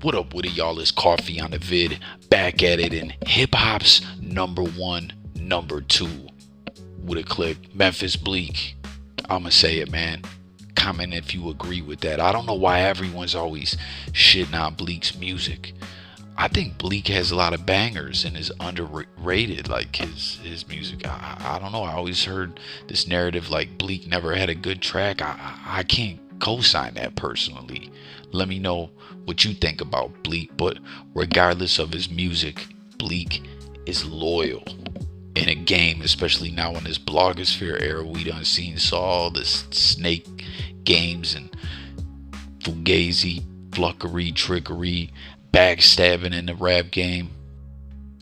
What up with it, y'all? It's Coffee on the Vid, back at it in hip-hop's #1, #2 with a click. Memphis Bleek. I'ma say it, man. Comment if you agree with that. I don't know why everyone's always shitting on Bleek's music. I think Bleek has a lot of bangers and is underrated, like his music. I don't know. I always heard this narrative like Bleek never had a good track. I can't co-sign that personally. Let me know what you think about Bleek. But regardless of his music, Bleek is loyal in a game, especially now in this blogosphere era. We done saw all this snake games and fugazi, fluckery, trickery, backstabbing in the rap game.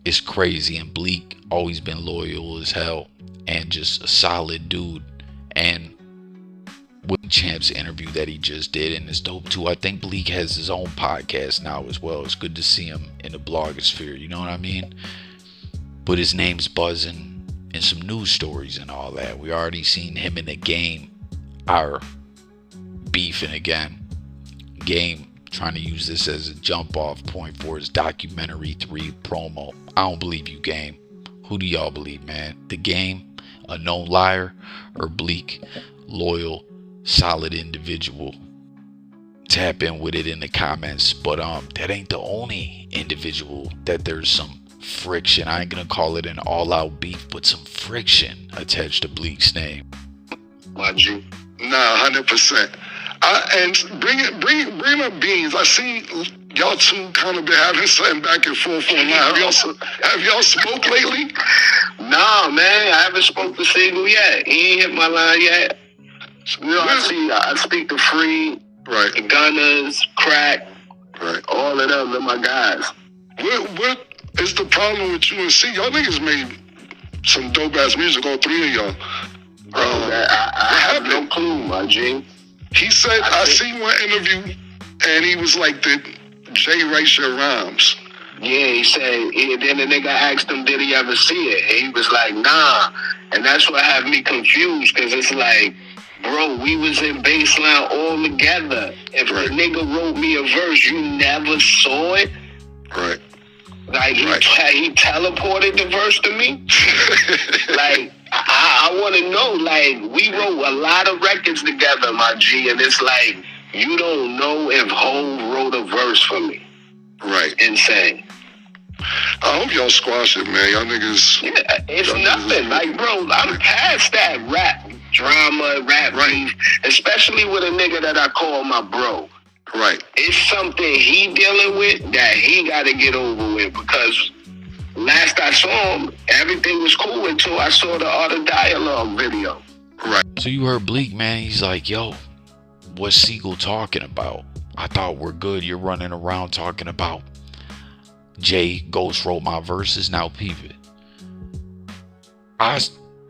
It's crazy, and Bleek always been loyal as hell and just a solid dude. And with Champ's interview that he just did, and it's dope too. I think Bleek has his own podcast now as well. It's good to see him in the blogosphere, you know what I mean? But his name's buzzing and some news stories and all that. We already seen him in the game, our beefing again. Game trying to use this as a jump off point for his documentary 3 promo. I don't believe you, Game. Who do y'all believe, man? The Game, a known liar, or Bleek, loyal, solid individual? Tap in with it in the comments. But that ain't the only individual that there's some friction. I ain't gonna call it an all-out beef, but some friction attached to Bleek's name. Mind you, nah, 100%. And bring up Beans. I see y'all two kind of been having something back and forth online. Have y'all smoked lately? Nah, man, I haven't spoke to Sigel yet. He ain't hit my line yet. You know, I speak to Free, right? The Gunners, Crack, right? All of them, they're my guys. What is the problem with you and C? Y'all niggas made some dope ass music, all three of y'all. I have no clue, my G. He said, I seen one interview, and he was like, "Did Jay write your rhymes?" Yeah, he said, and then the nigga asked him, did he ever see it? And he was like, nah. And that's what had me confused, because it's like, bro, we was in baseline all together. If a nigga wrote me a verse, you never saw it? Right. Like, he teleported the verse to me? Like, I want to know, like, we wrote a lot of records together, my G, and it's like, you don't know if Hov wrote a verse for me. Right. Insane. I hope y'all squash it, man. Y'all niggas. Yeah, it's nothing. Like, bro, I'm past that rap drama, rap beef, especially with a nigga that I call my bro. Right. It's something he dealing with that he got to get over with, because last I saw him, everything was cool until I saw the Art of Dialogue video. Right. So you heard Bleek, man. He's like, yo, what's Sigel talking about? I thought we're good. You're running around talking about Jay Ghost wrote my verses. Now peep it. I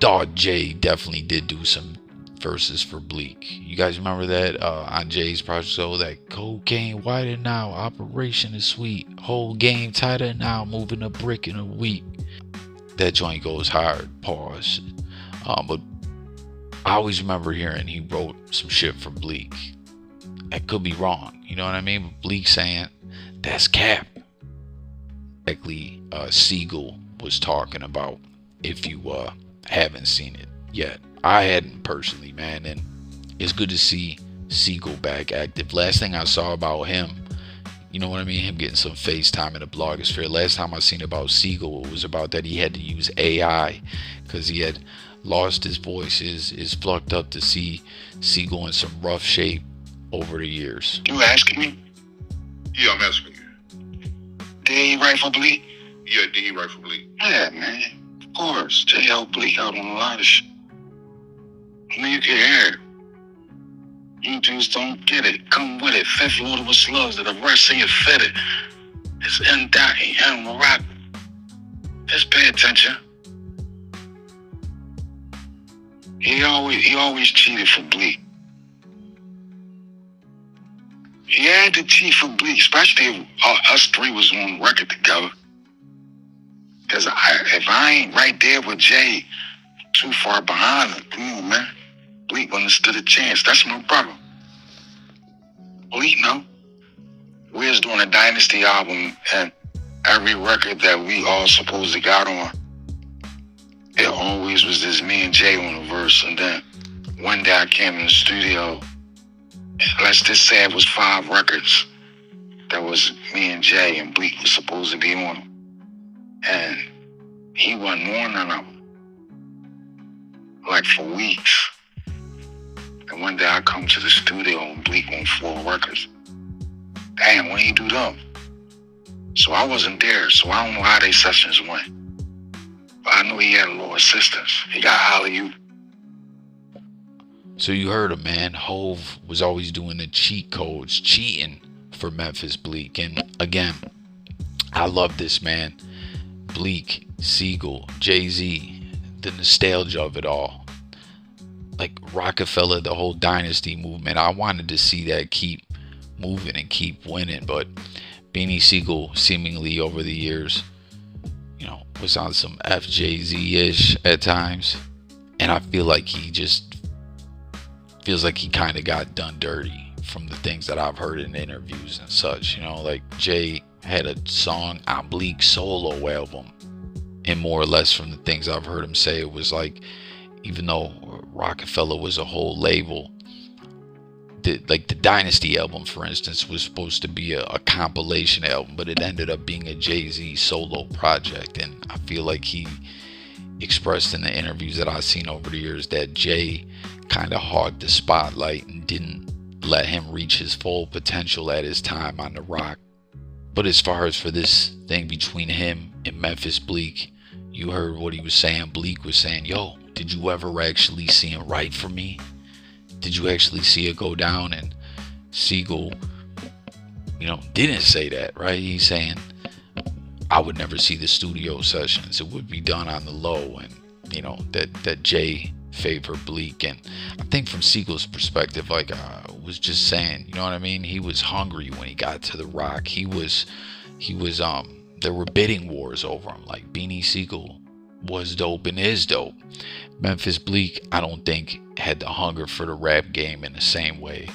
thought Jay definitely did do some verses for Bleek. You guys remember that on Jay's project? So that cocaine whiter now, operation is sweet, whole game tighter now, moving a brick in a week. That joint goes hard. Pause. But I always remember hearing he wrote some shit for Bleek. I could be wrong, you know what I mean? But Bleek saying that's cap. Exactly, Sigel was talking about, if you haven't seen it yet. I hadn't personally, man, and it's good to see Sigel back active. Last thing I saw about him, you know what I mean, him getting some FaceTime in the blogosphere. Last time I seen about Sigel, it was about that he had to use AI because he had lost his voice. Is plucked up to see Sigel in some rough shape over the years. You asking me? Yeah, I'm asking you. Did he write for Bleek? Yeah, did he write for Bleek? Yeah, man. Of course. Jay helped Bleek out on a lot of shit. I mean, you can hear it. You just don't get it. Come with it. Fifth loaded with slugs that the rest of you fitted. It's in that and rap. Just pay attention. He always cheated for Bleek. He had to cheat for Bleek, especially if us three was on record together. Because if I ain't right there with Jay, too far behind him, come on, man. Bleek wouldn't have stood a chance. That's my brother. Bleek know. We're years doing a Dynasty album, and every record that we all supposed to got on, it always was just me and Jay on the verse. And then one day I came in the studio, and let's just say it was 5 records that was me and Jay, and Bleek was supposed to be on them. And he wasn't on none of them, like for weeks. And one day I come to the studio and Bleek on 4 records. Damn, when he do them? So I wasn't there, so I don't know how they sessions went. But I know he had a little assistance. He got Hollywood. So you heard him, man. Hove was always doing the cheat codes, cheating for Memphis Bleek. And again, I love this, man. Bleek, Sigel, Jay-Z, the nostalgia of it all. Like Rockefeller, the whole Dynasty movement. I wanted to see that keep moving and keep winning, but Beanie Sigel seemingly over the years, you know, was on some FJZ-ish at times. And I feel like he just feels like he kind of got done dirty from the things that I've heard in interviews and such. You know, like Jay had a song on Bleek's solo album, and more or less from the things I've heard him say, it was like, even though Rockefeller was a whole label, the Dynasty album, for instance, was supposed to be a compilation album, but it ended up being a Jay-Z solo project. And I feel like he expressed in the interviews that I've seen over the years that Jay kind of hogged the spotlight and didn't let him reach his full potential at his time on the rock. But as far as for this thing between him and Memphis Bleek, you heard what he was saying. Bleek was saying, yo, did you ever actually see him write for me? Did you actually see it go down? And Sigel, you know, didn't say that, right? He's saying, I would never see the studio sessions. It would be done on the low. And, you know, that Jay favored Bleek. And I think from Siegel's perspective, like I was just saying, you know what I mean? He was hungry when he got to the rock. He was, there were bidding wars over him. Like Beanie Sigel was dope and is dope. Memphis Bleek, I don't think, had the hunger for the rap game in the same way.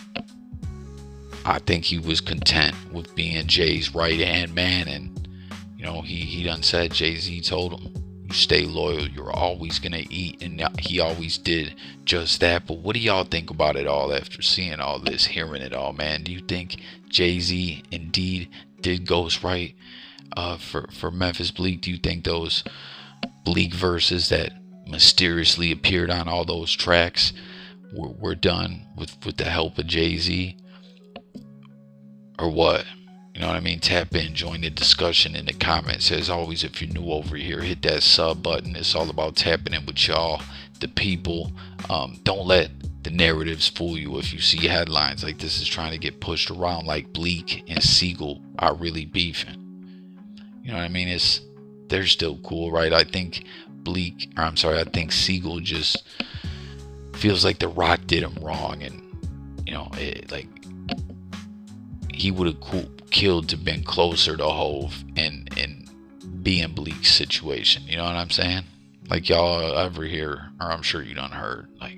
I think he was content with being Jay's right hand man. And, you know, he done said, Jay-Z told him, you stay loyal, you're always gonna eat. And he always did just that. But what do y'all think about it all after seeing all this, hearing it all, man? Do you think Jay-Z indeed did ghostwrite for Memphis Bleek? Do you think those Bleek verses that mysteriously appeared on all those tracks were done with the help of Jay-Z? Or what? You know what I mean? Tap in, join the discussion in the comments. As always, if you're new over here, hit that sub button. It's all about tapping in with y'all, the people. Don't let the narratives fool you. If you see headlines like this is trying to get pushed around, like Bleek and Sigel are really beefing. You know what I mean? They're still cool, right? I think I think Sigel just feels like the Rock did him wrong, and you know, he would have killed to been closer to Hove and be in Bleek's situation. You know what I'm saying? Like y'all ever hear, or I'm sure you done heard, like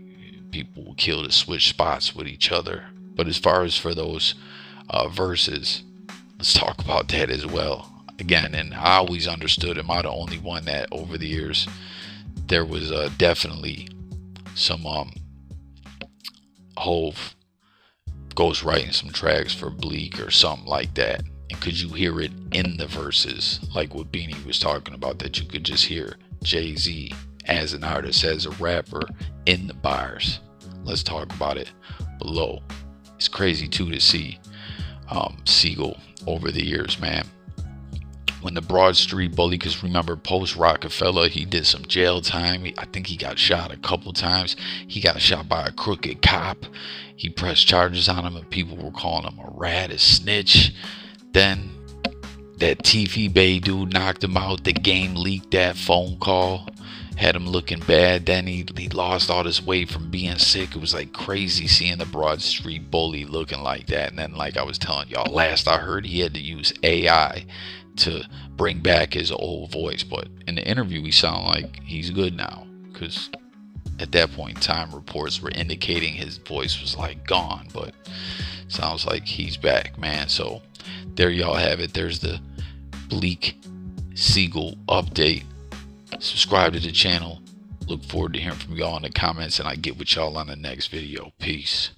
people will kill to switch spots with each other. But as far as for those verses, let's talk about that as well. Again, and I always understood, am I the only one that over the years there was definitely some Hove ghostwriting some tracks for Bleek or something like that? And could you hear it in the verses, like what Beanie was talking about, that you could just hear Jay-Z as an artist, as a rapper in the bars? Let's talk about it below. It's crazy too to see Sigel over the years, man. When the Broad Street Bully, because remember, post Rockefeller, he did some jail time. I think he got shot a couple times. He got shot by a crooked cop. He pressed charges on him, and people were calling him a rat, a snitch. Then that TV Bay dude knocked him out. The game leaked that phone call, had him looking bad. Then he lost all this weight from being sick. It was like crazy seeing the Broad Street Bully looking like that. And then, like I was telling y'all, last I heard, he had to use AI to bring back his old voice. But in the interview, he sounded like he's good now, because at that point in time, reports were indicating his voice was like gone. But sounds like he's back, man. So there y'all have it. There's the Beanie Sigel update. Subscribe to the channel. Look forward to hearing from y'all in the comments, and I get with y'all on the next video. Peace.